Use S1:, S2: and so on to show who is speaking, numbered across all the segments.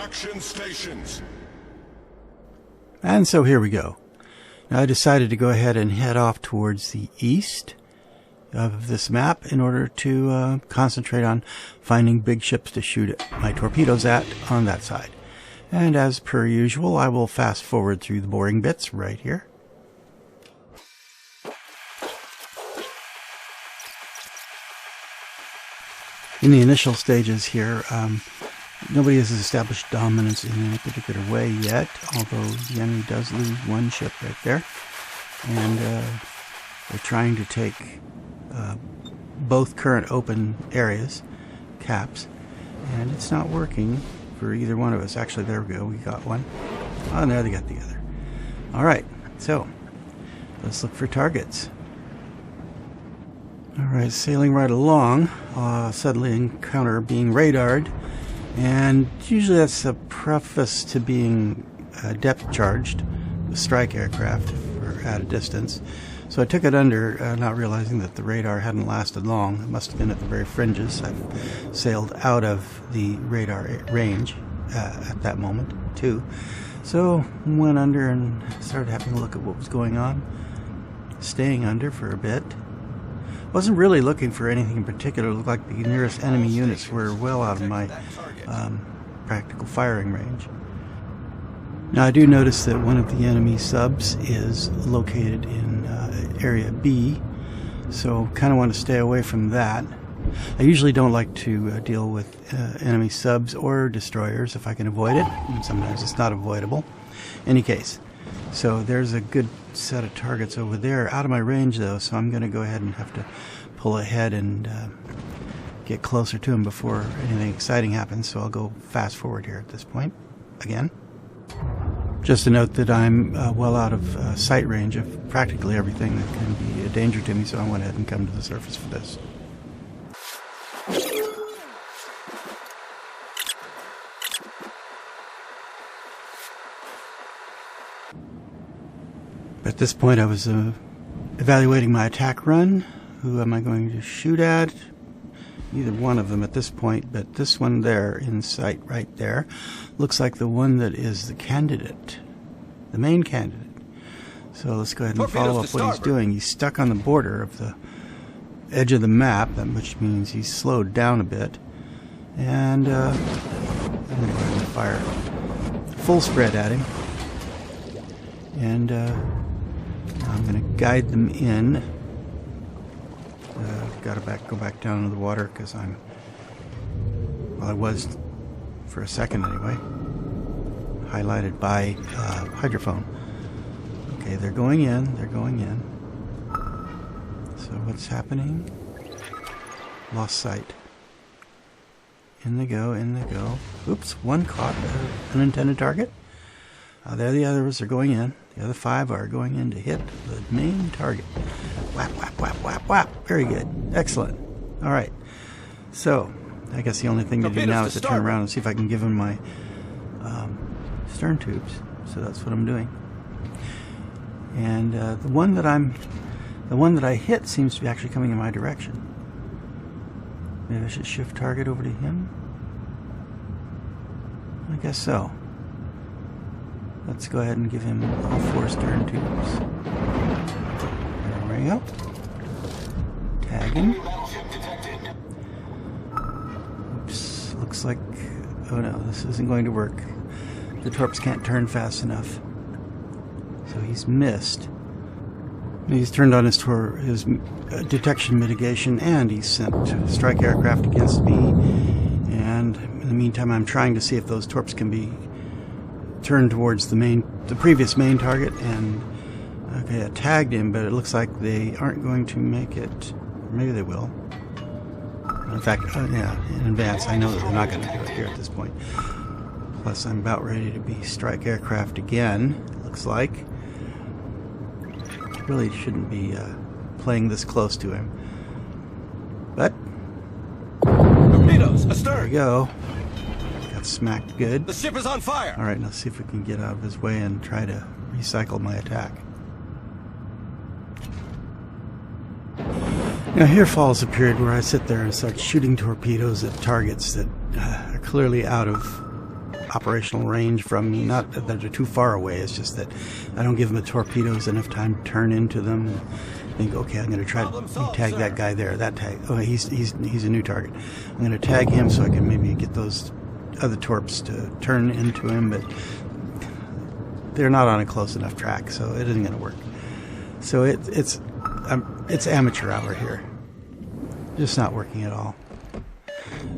S1: Action stations.
S2: And so here we go. Now I decided to go ahead and head off towards the east of this map in order to concentrate on finding big ships to shoot my torpedoes at on that side. And as per usual, I will fast forward through the boring bits right here. In the initial stages here, nobody has established dominance in any particular way yet, although the enemy does lose one ship right there. And they're trying to take both current open areas, caps, and it's not working for either one of us. Actually, there we go, we got one. Oh, now they got the other. Alright, so let's look for targets. Alright, sailing right along, suddenly encounter being radared, and usually that's a preface to being depth charged with strike aircraft for at a distance. So I took it under, not realizing that the radar hadn't lasted long. It must have been at the very fringes. I sailed out of the radar range at that moment, too. So went under and started having a look at what was going on. Staying under for a bit. Wasn't really looking for anything in particular. It looked like the nearest enemy units were well out of my practical firing range. Now I do notice that one of the enemy subs is located in area B, so kind of want to stay away from that. I usually don't like to deal with enemy subs or destroyers if I can avoid it, and sometimes it's not avoidable. Any case, so there's a good set of targets over there, out of my range though, so I'm going to go ahead and have to pull ahead and get closer to him before anything exciting happens, so I'll go fast forward here at this point, again. Just to note that I'm well out of sight range of practically everything that can be a danger to me, so I went ahead and come to the surface for this. At this point I was evaluating my attack run. Who am I going to shoot at? Either one of them at this point, but this one there in sight right there looks like the one that is the candidate, the main candidate. So let's go ahead and follow up what he's doing. He's stuck on the border of the edge of the map, which means he's slowed down a bit. And I'm going to go ahead and fire full spread at him. And I'm going to guide them in. Got to go back down into the water because I was for a second anyway, highlighted by hydrophone. Okay, they're going in. So what's happening? Lost sight. In they go. Oops, one caught an unintended target. There the others are going in. The other 5 are going in to hit the main target. Whap, whap, whap, whap, whap. Very good. Excellent. All right. So, I guess the only thing to do now is to turn around and see if I can give him my stern tubes. So that's what I'm doing. And the one that I hit seems to be actually coming in my direction. Maybe I should shift target over to him. I guess so. Let's go ahead and give him all 4 stern tubes. There we go. Tag him. Oops. Looks like... oh no, this isn't going to work. The torps can't turn fast enough. So he's missed. He's turned on his detection mitigation, and he's sent strike aircraft against me. And in the meantime, I'm trying to see if those torps can be turned towards the previous main target, and okay, I tagged him, but it looks like they aren't going to make it. Or maybe they will. In fact, yeah, in advance, I know that they're not going to do it here at this point. Plus, I'm about ready to be strike aircraft again. Looks like. Really shouldn't be playing this close to him, but
S3: torpedoes astern.
S2: There we go. Smacked good.
S3: The ship is on fire.
S2: All right, let's see if we can get out of his way and try to recycle my attack. Now here follows a period where I sit there and start shooting torpedoes at targets that are clearly out of operational range from me. Not that they're too far away, it's just that I don't give them the torpedoes enough time to turn into them and think, okay, I'm going to try to tag that guy there, that tag. Oh, he's a new target. I'm going to tag him so I can maybe get those other torps to turn into him, but they're not on a close enough track, so it isn't going to work. So it's amateur hour here. Just not working at all.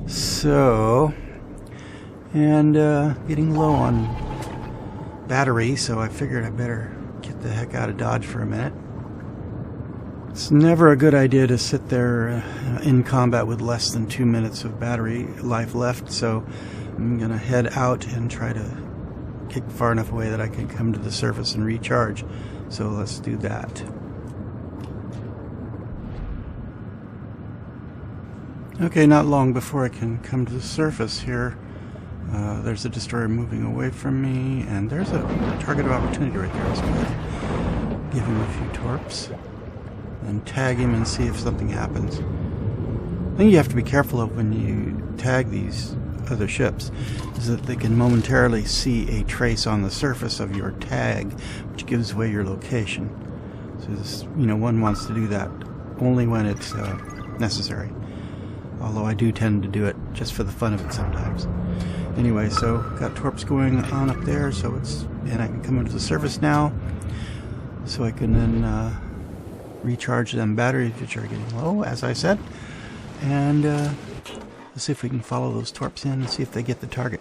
S2: So, and getting low on battery, so I figured I better get the heck out of Dodge for a minute. It's never a good idea to sit there in combat with less than 2 minutes of battery life left, so I'm going to head out and try to get far enough away that I can come to the surface and recharge. So let's do that. Okay, not long before I can come to the surface here, there's a destroyer moving away from me, and there's a target of opportunity right there. Let's go ahead, give him a few torps, and tag him and see if something happens. I think you have to be careful of when you tag these other ships, is that they can momentarily see a trace on the surface of your tag, which gives away your location. So this, one wants to do that only when it's necessary. Although I do tend to do it just for the fun of it sometimes. Anyway, so got torps going on up there, and I can come into the surface now, so I can then recharge them batteries, which are getting low, as I said, and let's see if we can follow those torps in and see if they get the target.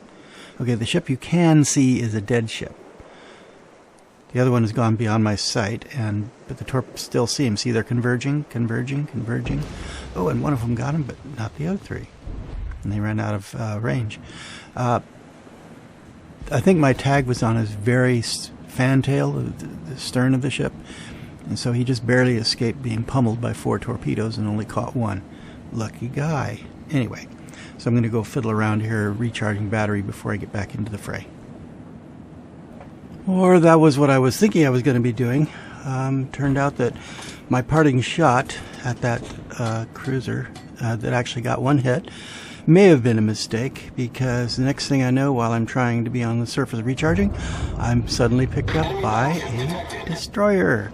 S2: Okay, the ship you can see is a dead ship. The other one has gone beyond my sight, but the torps still see him. See, they're converging. Oh, and one of them got him, but not the other three. And they ran out of range. I think my tag was on his very fantail, the stern of the ship, and so he just barely escaped being pummeled by 4 torpedoes and only caught 1. Lucky guy. Anyway, so I'm going to go fiddle around here recharging battery before I get back into the fray. Or that was what I was thinking I was going to be doing. Turned out that my parting shot at that cruiser that actually got 1 hit may have been a mistake, because the next thing I know, while I'm trying to be on the surface recharging, I'm suddenly picked up by a destroyer.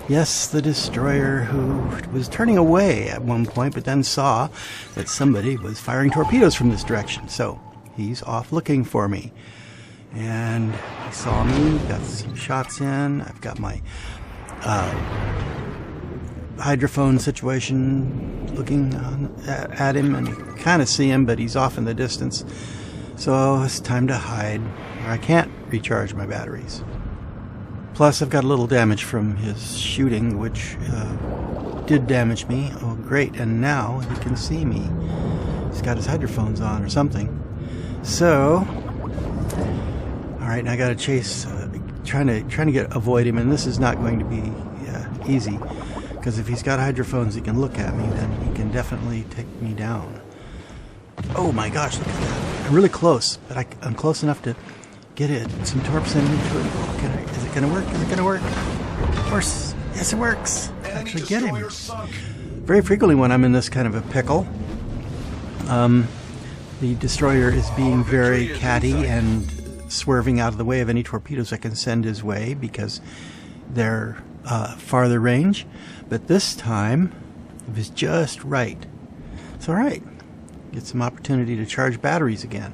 S2: Yes, the destroyer who was turning away at one point, but then saw that somebody was firing torpedoes from this direction. So he's off looking for me. And he saw me, got some shots in. I've got my hydrophone situation looking at him, and you kind of see him, but he's off in the distance. So it's time to hide, or I can't recharge my batteries. Plus, I've got a little damage from his shooting, which did damage me. Oh, great, and now he can see me. He's got his hydrophones on or something. So, alright, now I gotta chase, trying to avoid him, and this is not going to be easy, because if he's got hydrophones he can look at me, then he can definitely take me down. Oh my gosh, look at that. I'm really close, but I'm close enough to get some torps into it. Is it gonna work? Is it gonna work? Of course, yes it works. Actually get him. Very frequently when I'm in this kind of a pickle, the destroyer is being very catty and swerving out of the way of any torpedoes I can send his way, because they're farther range. But this time it was just right. It's alright. Get some opportunity to charge batteries again.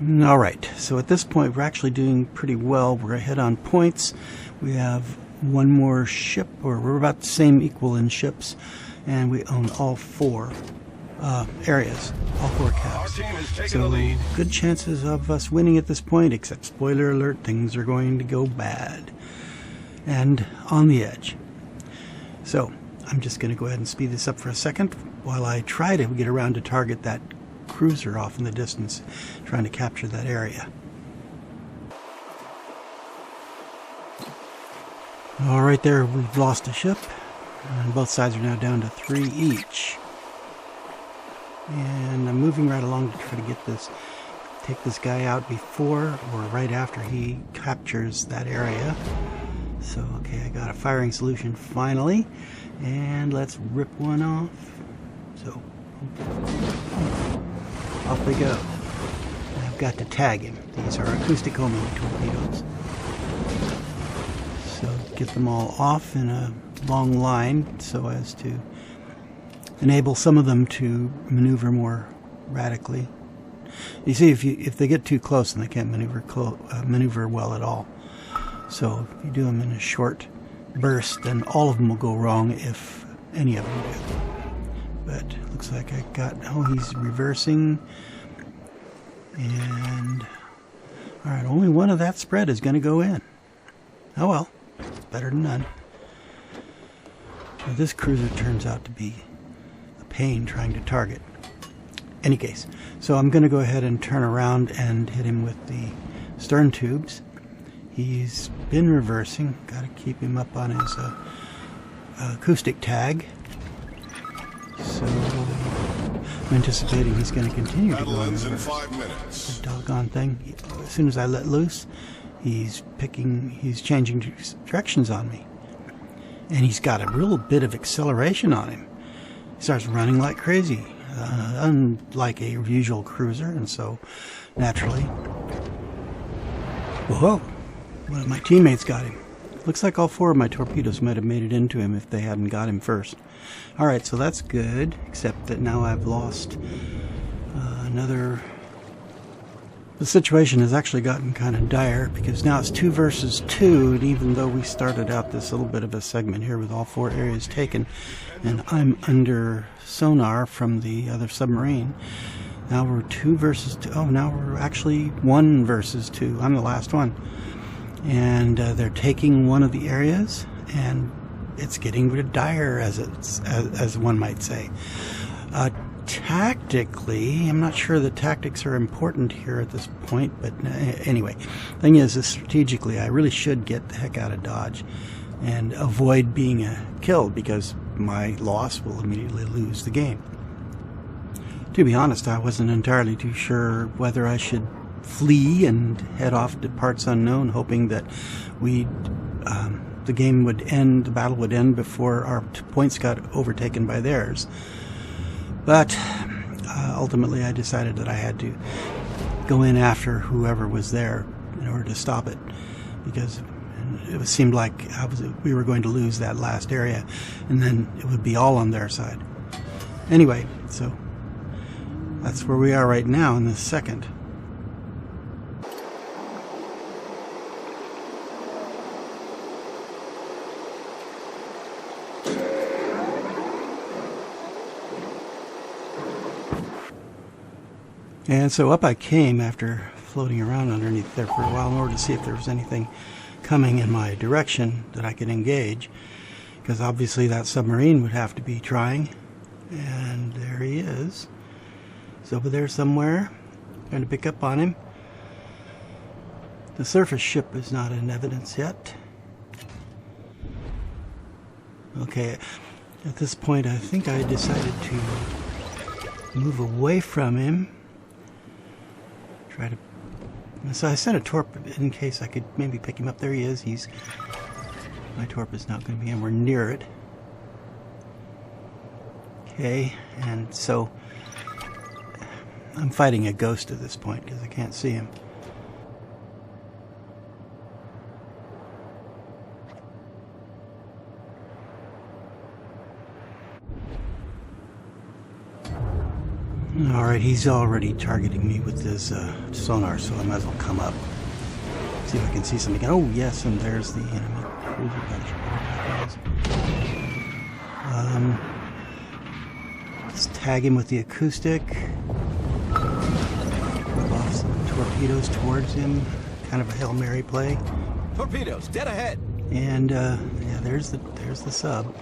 S2: Alright, so at this point we're actually doing pretty well. We're ahead on points. We have one more ship, or we're about the same equal in ships, and we own all 4 areas, all 4 caps. So good chances of us winning at this point, except spoiler alert, things are going to go bad and on the edge. So I'm just going to go ahead and speed this up for a second while I try to get around to target that cruiser off in the distance, trying to capture that area. All right, there we've lost a ship, and both sides are now down to 3 each. And I'm moving right along to try to take this guy out before or right after he captures that area. So, okay, I got a firing solution finally, and let's rip one off. So, off they go. I've got to tag him. These are acoustic homing torpedoes. So get them all off in a long line so as to enable some of them to maneuver more radically. You see, if they get too close, then they can't maneuver well at all. So if you do them in a short burst, then all of them will go wrong if any of them do. But looks like I got, oh, he's reversing. And, alright, only one of that spread is going to go in. Oh well, it's better than none. Now, this cruiser turns out to be a pain trying to target. Any case, so I'm going to go ahead and turn around and hit him with the stern tubes. He's been reversing. Got to keep him up on his acoustic tag. So I'm anticipating he's going to continue to go in reverse.
S1: 5 minutes.
S2: The doggone thing. As soon as I let loose, he's changing directions on me. And he's got a real bit of acceleration on him. He starts running like crazy. Unlike a usual cruiser, and so naturally, whoa, one of my teammates got him. Looks like all 4 of my torpedoes might have made it into him if they hadn't got him first. Alright, so that's good, except that now I've lost another. The situation has actually gotten kind of dire because now it's 2 versus 2, and even though we started out this little bit of a segment here with all 4 areas taken, and I'm under sonar from the other submarine, now we're 2 versus 2. Oh, now we're actually 1 versus 2. I'm the last one. And they're taking one of the areas, and it's getting dire, as one might say. Tactically, I'm not sure that tactics are important here at this point, but anyway, thing is strategically, I really should get the heck out of Dodge and avoid being killed, because my loss will immediately lose the game. To be honest, I wasn't entirely too sure whether I should flee and head off to parts unknown, hoping that the game would end, the battle would end before our points got overtaken by theirs. But ultimately I decided that I had to go in after whoever was there in order to stop it, because it seemed like we were going to lose that last area, and then it would be all on their side. Anyway, so that's where we are right now in this second. And so up I came after floating around underneath there for a while in order to see if there was anything coming in my direction that I could engage, because obviously that submarine would have to be trying. And there he is. He's over there somewhere, trying to pick up on him. The surface ship is not in evidence yet. Okay, at this point I think I decided to move away from him. So I sent a torp in case I could maybe pick him up. There he is. My torp is not going to be anywhere near it. Okay, and so I'm fighting a ghost at this point because I can't see him. Alright, he's already targeting me with his sonar, so I might as well come up. See if I can see something. Oh, yes, and there's the enemy cruiser. Let's tag him with the acoustic. Rub off some torpedoes towards him. Kind of a Hail Mary play.
S3: Torpedoes, dead ahead.
S2: And, yeah, there's the sub.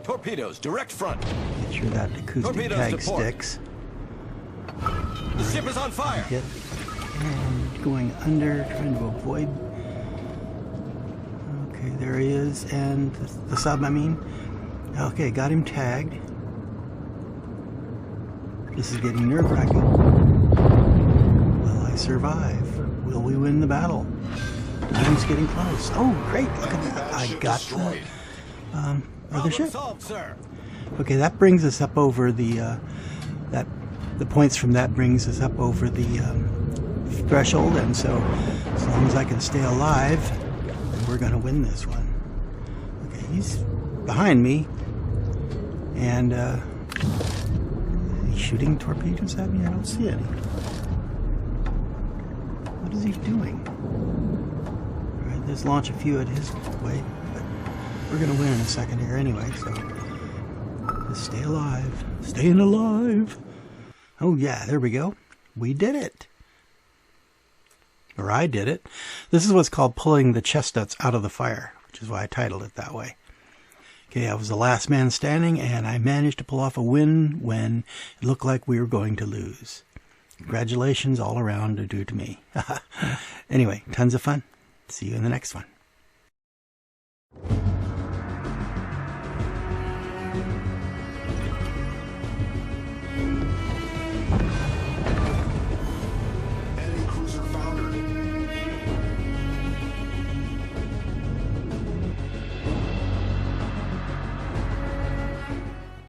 S3: Torpedoes, direct front.
S2: Make sure that acoustic
S3: Torpedoes
S2: tag
S3: to port.
S2: sticks.
S3: The ship is on fire.
S2: Hit. And going under, trying to avoid. Okay, there he is. And the sub, I mean. Okay, got him tagged. This is getting nerve-wracking. Will I survive? Will we win the battle? Time's getting close. Oh, great! Look at that. I got the other ship.
S3: Solved, sir.
S2: Okay, that brings us up over the that the points from that brings us up over the threshold, and so as long as I can stay alive, we're going to win this one. Okay, he's behind me, and he's shooting torpedoes at me. I don't see any. What is he doing? All right, let's launch a few at his way, but we're going to win in a second here anyway, so just stay alive. Staying alive. Oh yeah, there we go. We did it. Or I did it. This is what's called pulling the chestnuts out of the fire, which is why I titled it that way. Okay, I was the last man standing, and I managed to pull off a win when it looked like we were going to lose. Congratulations all around are due to me. Anyway, tons of fun. See you in the next one.